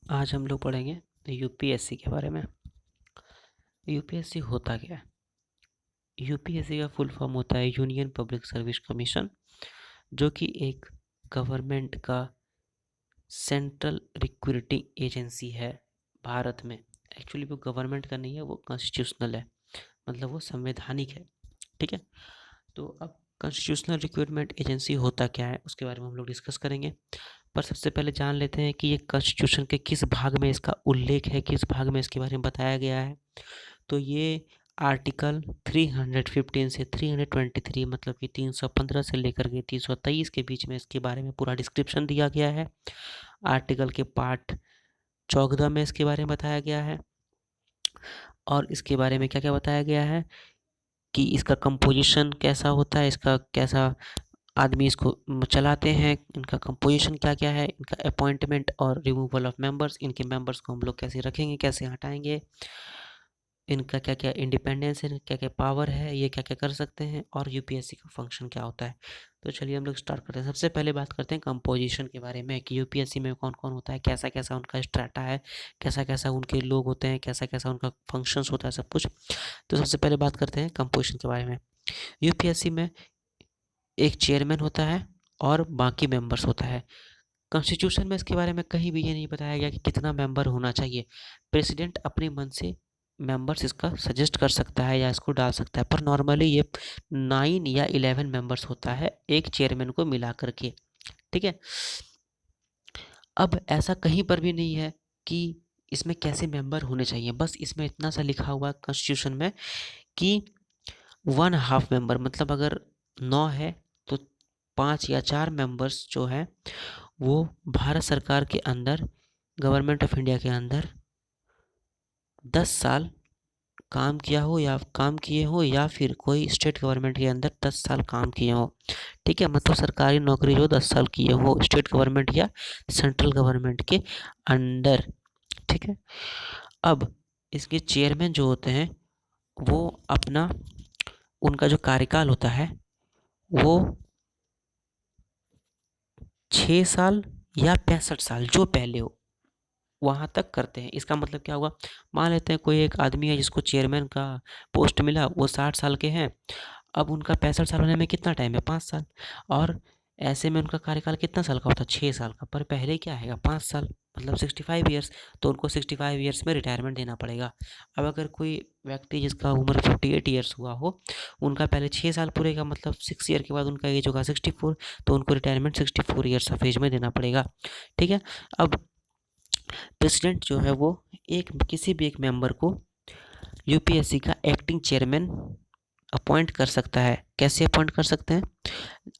आज हम लोग पढ़ेंगे यूपीएससी के बारे में। यूपीएससी होता क्या है? यूपीएससी का फुल फॉर्म होता है यूनियन पब्लिक सर्विस कमीशन, जो कि एक गवर्नमेंट का सेंट्रल रिक्रूटिंग एजेंसी है भारत में। एक्चुअली वो गवर्नमेंट का नहीं है, वो कॉन्स्टिट्यूशनल है, मतलब वो संवैधानिक है। ठीक है, तो अब कॉन्स्टिट्यूशनल रिक्रूटमेंट एजेंसी होता क्या है उसके बारे में हम लोग डिस्कस करेंगे। पर सबसे पहले जान लेते हैं कि ये कॉन्स्टिट्यूशन के किस भाग में इसका उल्लेख है, किस भाग में इसके बारे में बताया गया है। तो ये आर्टिकल 315 से 323, मतलब कि 315 से लेकर के 323 के बीच में इसके बारे में पूरा डिस्क्रिप्शन दिया गया है। आर्टिकल के पार्ट 14 में इसके बारे में बताया गया है, और इसके बारे में क्या क्या बताया गया है कि इसका कंपोजिशन कैसा होता है, इसका कैसा आदमी इसको चलाते हैं, इनका कंपोजिशन क्या क्या है, इनका अपॉइंटमेंट और रिमूवल ऑफ मेंबर्स, इनके मेंबर्स को हम लोग कैसे रखेंगे, कैसे हटाएंगे, इनका क्या क्या इंडिपेंडेंस है, क्या क्या पावर है, ये क्या क्या कर सकते हैं, और यूपीएससी का फंक्शन क्या होता है। तो चलिए हम लोग स्टार्ट करते हैं। सबसे पहले बात करते हैं कंपोजिशन के बारे में कि यूपीएससी में कौन कौन होता है, कैसा कैसा उनका स्ट्रेटा है, कैसा कैसा उनके लोग होते हैं, कैसा कैसा उनका फंक्शंस होता है, सब कुछ। तो सबसे पहले बात करते हैं कंपोजिशन के बारे में। यूपीएससी में एक चेयरमैन होता है और बाकी मेंबर्स होता है। कॉन्स्टिट्यूशन में इसके बारे में कहीं भी ये नहीं बताया गया कि कितना मेंबर होना चाहिए। प्रेसिडेंट अपने मन से मेंबर्स इसका सजेस्ट कर सकता है या इसको डाल सकता है, पर नॉर्मली ये 9 या 11 मेंबर्स होता है एक चेयरमैन को मिला करके। ठीक है, अब ऐसा कहीं पर भी नहीं है कि इसमें कैसे मेंबर होने चाहिए, बस इसमें इतना सा लिखा हुआ है कॉन्स्टिट्यूशन में कि 1/2 मेंबर, मतलब अगर 9 है तो 5 या 4 मेंबर्स जो है वो भारत सरकार के अंदर, गवर्नमेंट ऑफ इंडिया के अंदर 10 साल काम किया हो या काम किए हो, या फिर कोई स्टेट गवर्नमेंट के अंदर 10 साल काम किए हो। ठीक है, मतलब सरकारी नौकरी जो 10 साल किए हो स्टेट गवर्नमेंट या सेंट्रल गवर्नमेंट के अंडर। ठीक है, अब इसके चेयरमैन जो होते हैं वो अपना, उनका जो कार्यकाल होता है वो 6 साल या 65 साल, जो पहले हो वहाँ तक करते हैं। इसका मतलब क्या हुआ, मान लेते हैं कोई एक आदमी है जिसको चेयरमैन का पोस्ट मिला, वो 60 साल के हैं। अब उनका 65 साल होने में कितना टाइम है, 5 साल। और ऐसे में उनका कार्यकाल कितना साल का होता है, 6 साल का, पर पहले क्या आएगा 5 साल, मतलब 65 ईयर्स। तो उनको 65 ईयर्स में रिटायरमेंट देना पड़ेगा। अब अगर कोई व्यक्ति जिसका उम्र 58 ईयर्स हुआ हो, उनका पहले 6 साल पूरे का, मतलब 6 ईयर के बाद उनका एज होगा 64, तो उनको रिटायरमेंट 64 ईयर्स ऑफ एज में देना पड़ेगा। ठीक है, अब प्रेसिडेंट जो है वो एक किसी भी एक मेंबर को यूपीएससी का एक्टिंग चेयरमैन अपॉइंट कर सकता है। कैसे अपॉइंट कर सकते हैं,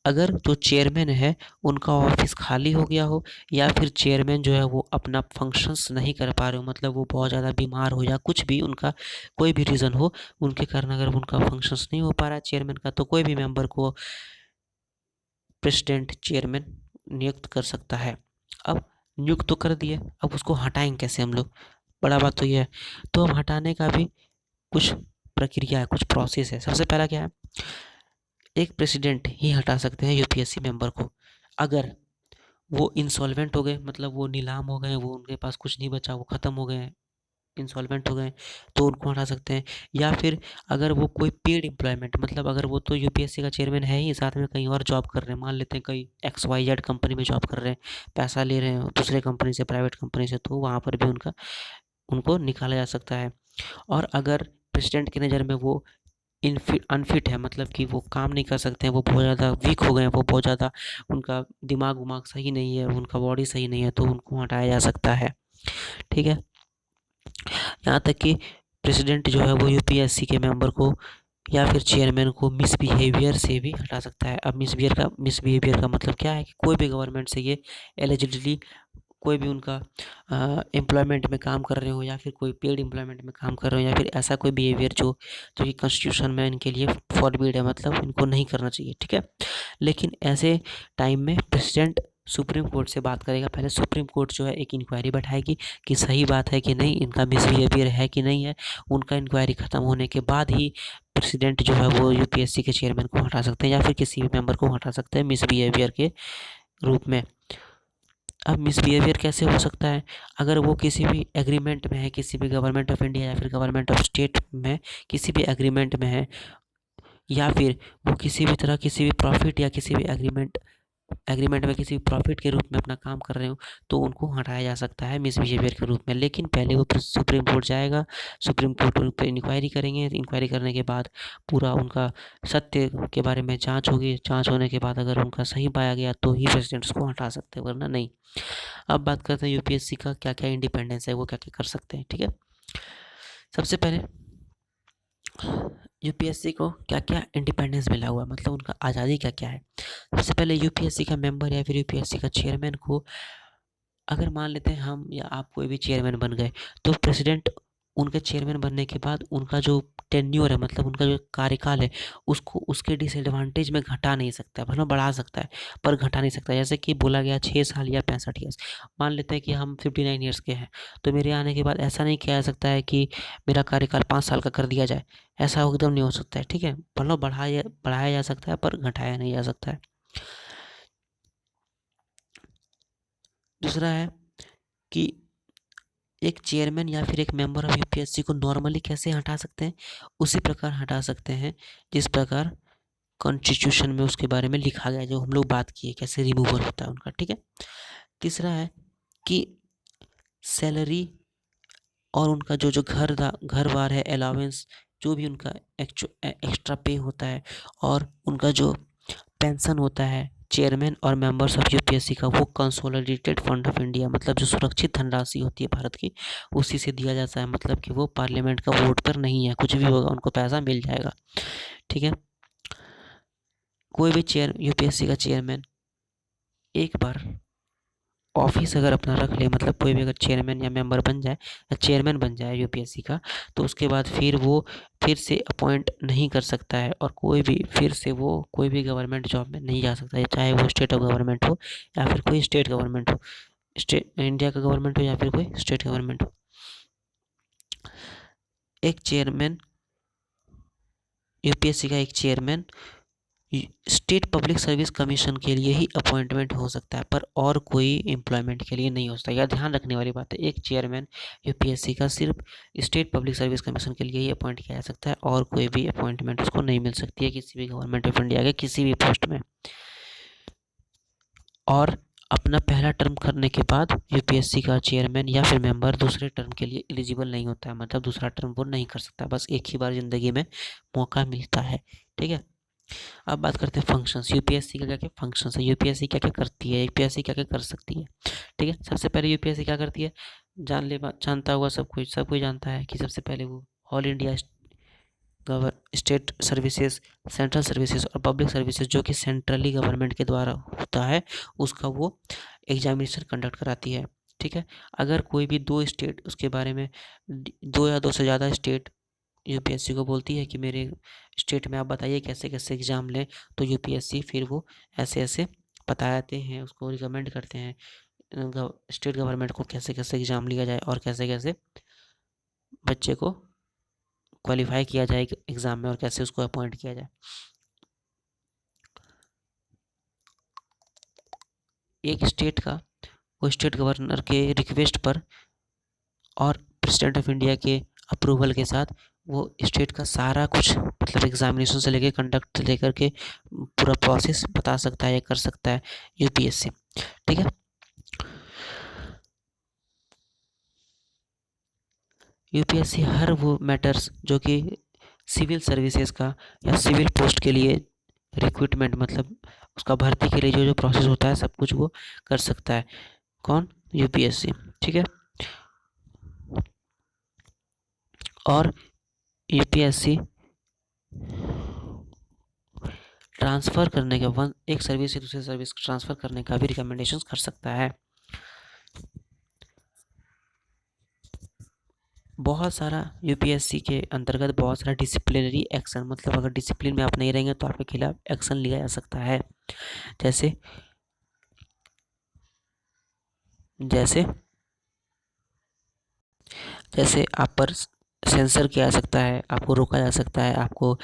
अगर जो चेयरमैन है उनका ऑफिस खाली हो गया हो, या फिर चेयरमैन जो है वो अपना फंक्शंस नहीं कर पा रहे हो, मतलब वो बहुत ज़्यादा बीमार हो या कुछ भी उनका कोई भी रीज़न हो, उनके कारण अगर उनका फंक्शंस नहीं हो पा रहा है चेयरमैन का, तो कोई भी मेंबर को प्रेसिडेंट चेयरमैन नियुक्त कर सकता है। अब नियुक्त तो कर दिए, अब उसको हटाएंगे कैसे हम लोग, बड़ा बात तो ये है। तो हम हटाने का भी कुछ प्रक्रिया है, कुछ प्रोसेस है। सबसे पहला क्या है, एक प्रेसिडेंट ही हटा सकते हैं यूपीएससी मेंबर को। अगर वो इंसॉल्वेंट हो गए, मतलब वो नीलाम हो गए, वो उनके पास कुछ नहीं बचा, वो ख़त्म हो गए हैं, इंसॉल्वेंट हो गए, तो उनको हटा सकते हैं। या फिर अगर वो कोई पेड एम्प्लॉयमेंट, मतलब अगर वो तो यूपीएससी का चेयरमैन है ही, साथ में कहीं और जॉब कर रहे हैं, मान लेते हैं कहीं XYZ कंपनी में जॉब कर रहे हैं, पैसा ले रहे हैं दूसरे कंपनी से, प्राइवेट कंपनी से, तो वहाँ पर भी उनको निकाला जा सकता है। और अगर प्रेसिडेंट की नज़र में वो अनफिट है, मतलब कि वो काम नहीं कर सकते हैं, वो बहुत ज़्यादा वीक हो गए हैं, वो बहुत ज़्यादा, उनका दिमाग उमाग सही नहीं है, उनका बॉडी सही नहीं है, तो उनको हटाया जा सकता है। ठीक है, यहाँ तक कि प्रेसिडेंट जो है वो यूपीएससी के मेंबर को या फिर चेयरमैन को मिसबिहेवियर से भी हटा सकता है। अब मिसबिहेवियर का मतलब क्या है कि कोई भी गवर्नमेंट से ये एलिजिडली कोई भी उनका एम्प्लॉयमेंट में काम कर रहे हो, या फिर कोई पेड एम्प्लॉयमेंट में काम कर रहे हो, या फिर ऐसा कोई बिहेवियर जो कि कॉन्स्टिट्यूशन में इनके लिए फॉरबिड है, मतलब इनको नहीं करना चाहिए। ठीक है, लेकिन ऐसे टाइम में प्रेसिडेंट सुप्रीम कोर्ट से बात करेगा। पहले सुप्रीम कोर्ट जो है एक इंक्वायरी बैठाएगी कि सही बात है कि नहीं, इनका मिसबिहेवियर है कि नहीं है। उनका इंक्वायरी ख़त्म होने के बाद ही प्रेसिडेंट जो है वो यूपीएससी के चेयरमैन को हटा सकते हैं, या फिर किसी भी मेंबर को हटा सकते हैं मिसबिहेवियर के रूप में। अब मिसबिहेवियर कैसे हो सकता है? अगर वो किसी भी एग्रीमेंट में है, किसी भी गवर्नमेंट ऑफ इंडिया या फिर गवर्नमेंट ऑफ स्टेट में किसी भी एग्रीमेंट में है, या फिर वो किसी भी तरह किसी भी प्रॉफिट या किसी भी एग्रीमेंट में किसी प्रॉफिट के रूप में अपना काम कर रहे हो, तो उनको हटाया जा सकता है मिसबिहेवियर के रूप में। लेकिन पहले वो सुप्रीम कोर्ट जाएगा, सुप्रीम कोर्ट उन पर इंक्वायरी करेंगे, इंक्वायरी करने के बाद पूरा उनका सत्य के बारे में जांच होगी, जांच होने के बाद अगर उनका सही पाया गया तो ही प्रेसिडेंट्स को हटा सकते हैं, वरना नहीं। अब बात करते हैं यूपीएससी का क्या क्या इंडिपेंडेंस है, वो क्या क्या कर सकते हैं। ठीक है, सबसे पहले यूपीएससी को क्या क्या इंडिपेंडेंस मिला हुआ है, मतलब उनका आज़ादी क्या क्या है। सबसे पहले यूपीएससी का मेंबर या फिर यूपीएससी का चेयरमैन को, अगर मान लेते हैं हम या आप कोई भी चेयरमैन बन गए, तो प्रेसिडेंट उनके चेयरमैन बनने के बाद उनका जो टेन्योर है, मतलब उनका जो कार्यकाल है, उसको उसके डिसएडवांटेज में घटा नहीं सकता है, भले बढ़ा सकता है पर घटा नहीं सकता। जैसे कि बोला गया 6 साल या 65 ईयर्स, मान लेते हैं कि हम 59 ईयर्स के हैं, तो मेरे आने के बाद ऐसा नहीं किया जा सकता है कि मेरा कार्यकाल 5 साल का कर दिया जाए, ऐसा एकदम नहीं हो सकता है। ठीक है, भले बढ़ाया जा सकता है पर घटाया नहीं जा सकता है। दूसरा है कि एक चेयरमैन या फिर एक मेंबर ऑफ यूपीएससी को नॉर्मली कैसे हटा सकते हैं, उसी प्रकार हटा सकते हैं जिस प्रकार कॉन्स्टिट्यूशन में उसके बारे में लिखा गया है, जो हम लोग बात किए कैसे रिमूवल होता है उनका। ठीक है, तीसरा है कि सैलरी और उनका जो जो घर बार है, अलाउंस, जो भी उनका एक्स्ट्रा पे होता है, और उनका जो पेंशन होता है चेयरमैन और मेंबर्स ऑफ यूपीएससी का, वो कंसोलिडेटेड फंड ऑफ इंडिया, मतलब जो सुरक्षित धनराशि होती है भारत की, उसी से दिया जाता है। मतलब कि वो पार्लियामेंट का वोट पर नहीं है, कुछ भी होगा उनको पैसा मिल जाएगा। ठीक है, कोई भी यूपीएससी का चेयरमैन एक बार ऑफिस अगर अपना रख ले, मतलब कोई भी अगर चेयरमैन या मेंबर बन जाए या चेयरमैन बन जाए यूपीएससी का, तो उसके बाद फिर वो फिर से अपॉइंट नहीं कर सकता है, और कोई भी फिर से वो कोई भी गवर्नमेंट जॉब में नहीं जा सकता है, चाहे वो स्टेट ऑफ गवर्नमेंट हो या फिर कोई स्टेट गवर्नमेंट हो, स्टेट इंडिया का गवर्नमेंट हो या फिर कोई स्टेट गवर्नमेंट हो। एक चेयरमैन, यूपीएससी का एक chairman state public service commission के लिए ही अपॉइंटमेंट हो सकता है, पर और कोई एम्प्लॉयमेंट के लिए नहीं हो सकता। यह ध्यान रखने वाली बात है, एक चेयरमैन यूपीएससी का सिर्फ स्टेट पब्लिक सर्विस कमीशन के लिए ही अपॉइंट किया जा सकता है, और कोई भी अपॉइंटमेंट उसको नहीं मिल सकती है किसी भी गवर्नमेंट ऑफ इंडिया के किसी भी पोस्ट में। और अपना पहला टर्म करने के बाद यूपीएससी का चेयरमैन या फिर मेंबर दूसरे टर्म के लिए एलिजिबल नहीं होता है, मतलब दूसरा टर्म वो नहीं कर सकता, बस एक ही बार ज़िंदगी में मौका मिलता है। ठीक है, अब बात करते हैं फंक्शंस, यूपीएससी का क्या क्या फंक्शंस है, यूपीएससी क्या क्या करती है, यूपीएससी क्या क्या कर सकती है। ठीक है, सबसे पहले यूपीएससी क्या करती है, जानता हुआ सब कोई जानता है कि सबसे पहले वो all India state services, central services और पब्लिक सर्विसेज, जो कि सेंट्रली गवर्नमेंट के द्वारा होता है, उसका वो एग्जामिनेशन कंडक्ट कराती है। ठीक है, अगर कोई भी दो स्टेट उसके बारे में, दो या दो से ज़्यादा स्टेट यूपीएससी को बोलती है कि मेरे स्टेट में आप बताइए कैसे कैसे एग्ज़ाम लें, तो यूपीएससी फिर वो ऐसे ऐसे बताते हैं, उसको रिकमेंड करते हैं स्टेट गवर्नमेंट को कैसे कैसे एग्ज़ाम लिया जाए और कैसे कैसे बच्चे को क्वालिफाई किया जाए एग्ज़ाम में और कैसे उसको अपॉइंट किया जाए। एक स्टेट का वो स्टेट गवर्नर के रिक्वेस्ट पर और प्रेसिडेंट ऑफ इंडिया के अप्रूवल के साथ वो स्टेट का सारा कुछ, मतलब एग्जामिनेशन से लेकर कंडक्ट लेकर के पूरा प्रोसेस बता सकता है या कर सकता है यूपीएससी। ठीक है, यूपीएससी हर वो मैटर्स जो कि सिविल सर्विसेज का या सिविल पोस्ट के लिए रिक्रूटमेंट, मतलब उसका भर्ती के लिए जो जो प्रोसेस होता है सब कुछ वो कर सकता है। कौन? यूपीएससी। ठीक है, और यूपीएससी ट्रांसफ़र करने के वन एक सर्विस से दूसरे सर्विस ट्रांसफ़र करने का भी रिकमेंडेशन कर सकता है। बहुत सारा यूपीएससी के अंतर्गत बहुत सारा डिसिप्लिनरी एक्शन, मतलब अगर डिसिप्लिन में आप नहीं रहेंगे तो आपके खिलाफ एक्शन लिया जा सकता है। जैसे जैसे जैसे आप पर सेंसर किया जा सकता है, आपको रोका जा सकता है, आपको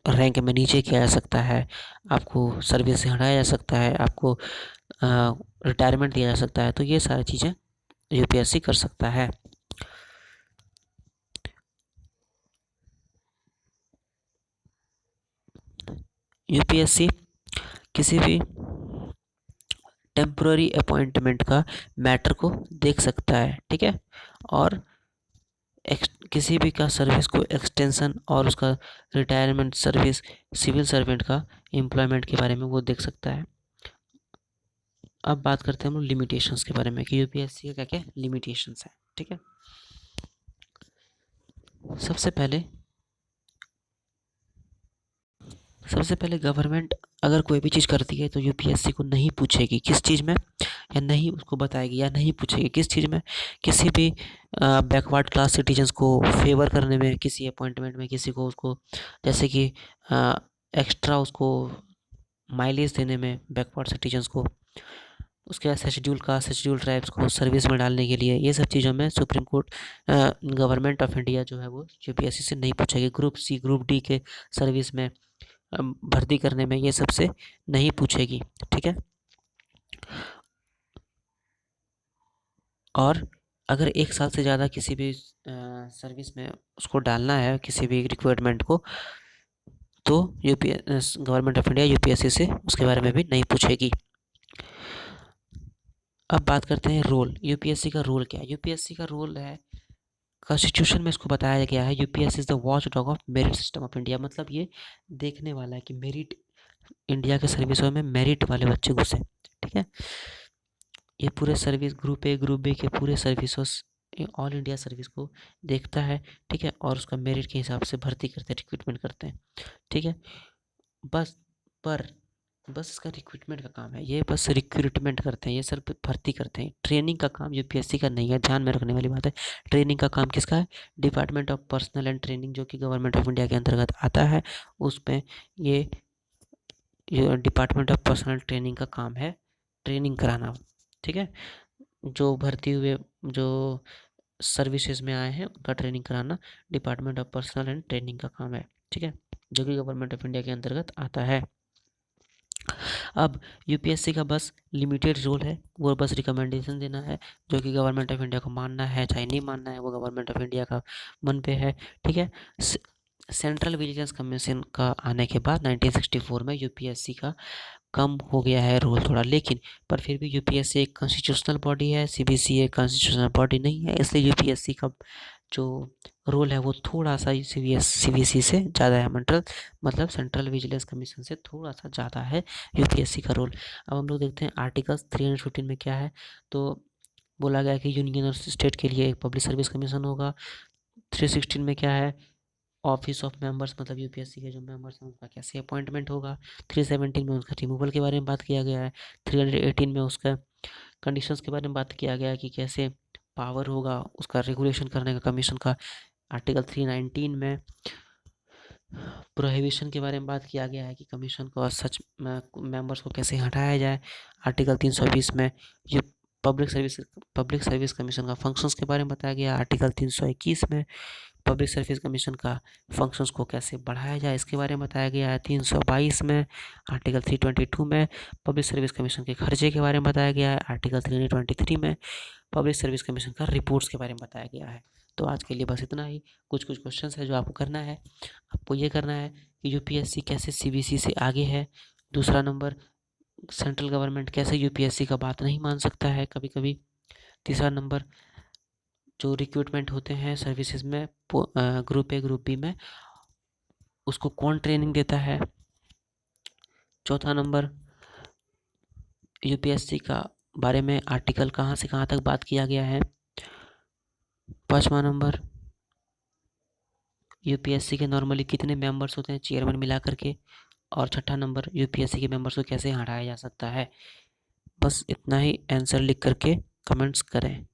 रैंक में नीचे किया जा सकता है, आपको सर्विस से हटाया जा सकता है, आपको रिटायरमेंट दिया जा सकता है। तो ये सारी चीज़ें यूपीएससी कर सकता है। यूपीएससी किसी भी टेम्पररी अपॉइंटमेंट का मैटर को देख सकता है, ठीक है, और किसी भी का सर्विस को एक्सटेंशन और उसका रिटायरमेंट सर्विस, सिविल सर्वेंट का एम्प्लॉयमेंट के बारे में वो देख सकता है। अब बात करते हैं हम लोग लिमिटेशंस के बारे में कि यूपीएससी का क्या क्या लिमिटेशंस है, ठीक है। सबसे पहले गवर्नमेंट अगर कोई भी चीज़ करती है तो यूपीएससी को नहीं पूछेगी किस चीज़ में, या नहीं उसको बताएगी, या नहीं पूछेगी किस चीज़ में। किसी भी बैकवर्ड क्लास सिटीजन्स को फेवर करने में, किसी अपॉइंटमेंट में किसी को उसको जैसे कि एक्स्ट्रा उसको माइलेज देने में बैकवर्ड सिटीजन्स को, उसके बाद शेड्यूल कास्ट शेड्यूल ट्राइब्स को सर्विस में डालने के लिए, ये सब चीज़ों में supreme court government of India जो है वो यूपीएससी से नहीं पूछेगी। ग्रुप सी ग्रुप डी के सर्विस में भर्ती करने में ये सबसे नहीं पूछेगी, ठीक है। और अगर 1 साल से ज़्यादा किसी भी सर्विस में उसको डालना है किसी भी रिक्वायरमेंट को, तो गवर्नमेंट ऑफ इंडिया यूपीएससी से उसके बारे में भी नहीं पूछेगी। अब बात करते हैं रोल। यूपीएससी का रोल क्या है? यूपीएससी का रोल है, कॉन्स्टिट्यूशन में इसको बताया गया है, UPSC is the watch dog of merit system of India. मतलब ये देखने वाला है कि मेरिट, इंडिया के सर्विसों में मेरिट वाले बच्चे घुसे, ठीक है। ये पूरे service group A group B के पूरे सर्विसों ऑल इंडिया सर्विस को देखता है, ठीक है, और उसका मेरिट के हिसाब से भर्ती करते हैं, रिक्रूटमेंट करते हैं, ठीक है। बस पर बस इसका रिक्रूटमेंट का काम है, ये बस रिक्रूटमेंट करते हैं, ये सिर्फ भर्ती करते हैं। ट्रेनिंग का काम यूपीएससी का नहीं है, ध्यान में रखने वाली बात है। ट्रेनिंग का काम किसका है? Department of personal and training, जो कि गवर्नमेंट ऑफ इंडिया के अंतर्गत आता है। उसमें ये डिपार्टमेंट ऑफ पर्सनल ट्रेनिंग का काम है ट्रेनिंग कराना, ठीक है। जो भर्ती हुए जो सर्विसेज में आए हैं उनका ट्रेनिंग कराना department of personal and training का काम है, ठीक है, जो कि गवर्नमेंट ऑफ इंडिया के अंतर्गत आता है। अब यूपीएससी का बस लिमिटेड रोल है, वो बस रिकमेंडेशन देना है, जो कि गवर्नमेंट ऑफ इंडिया को मानना है चाहे नहीं मानना है वो गवर्नमेंट ऑफ इंडिया का मन पे है, ठीक है। सेंट्रल विजिलेंस कमीशन का आने के बाद 1964 में यूपीएससी का कम हो गया है रोल थोड़ा, लेकिन पर फिर भी यूपीएससी एक कॉन्स्टिट्यूशनल बॉडी है, सीबीसी एक कॉन्स्टिट्यूशनल बॉडी नहीं है, इसलिए यूपीएससी का जो रोल है वो थोड़ा सा सीबीसी से ज़्यादा है। मतलब सेंट्रल विजिलेंस कमीशन से थोड़ा सा ज़्यादा है यूपीएससी का रोल। अब हम लोग देखते हैं आर्टिकल्स 315 में क्या है। तो बोला गया कि यूनियन और स्टेट के लिए एक पब्लिक सर्विस कमीशन होगा। 316 में क्या है? ऑफिस ऑफ मेंबर्स, मतलब यूपीएससी के जो मेंबर्स हैं उनका कैसे अपॉइंटमेंट होगा। 317 में उसका रिमूवल के बारे में बात किया गया है। 318 में उसका कंडीशंस के बारे में बात किया गया है कि कैसे पावर होगा उसका रेगुलेशन करने का कमीशन का। आर्टिकल 319 में प्रोहिबिशन के बारे में बात किया गया है कि कमीशन को सच मेंबर्स को कैसे हटाया जाए। आर्टिकल 320 में ये पब्लिक सर्विस कमीशन का फंक्शंस के बारे में बताया गया। आर्टिकल 321 में पब्लिक सर्विस कमीशन का फंक्शंस को कैसे बढ़ाया जाए इसके बारे में बताया गया है। 322 में आर्टिकल 322 में पब्लिक सर्विस कमीशन के खर्चे के बारे में बताया गया है। आर्टिकल 323 में पब्लिक सर्विस कमीशन का रिपोर्ट्स के बारे में बताया गया है। तो आज के लिए बस इतना ही। कुछ क्वेश्चंस है जो आपको करना है। आपको ये करना है कि यूपीएससी कैसे सीबीसी से आगे है। दूसरा नंबर, सेंट्रल गवर्नमेंट कैसे यूपीएससी का बात नहीं मान सकता है कभी कभी। तीसरा नंबर, जो रिक्रूटमेंट होते हैं सर्विसेज में ग्रुप ए ग्रुप बी में, उसको कौन ट्रेनिंग देता है। चौथा नंबर, यूपीएससी का बारे में आर्टिकल कहाँ से कहाँ तक बात किया गया है। पाँचवा नंबर, यूपीएससी के नॉर्मली कितने मेंबर्स होते हैं चेयरमैन मिला करके। और छठा नंबर, यूपीएससी के मेंबर्स को कैसे हटाया जा सकता है। बस इतना ही आंसर लिख करके कमेंट्स करें।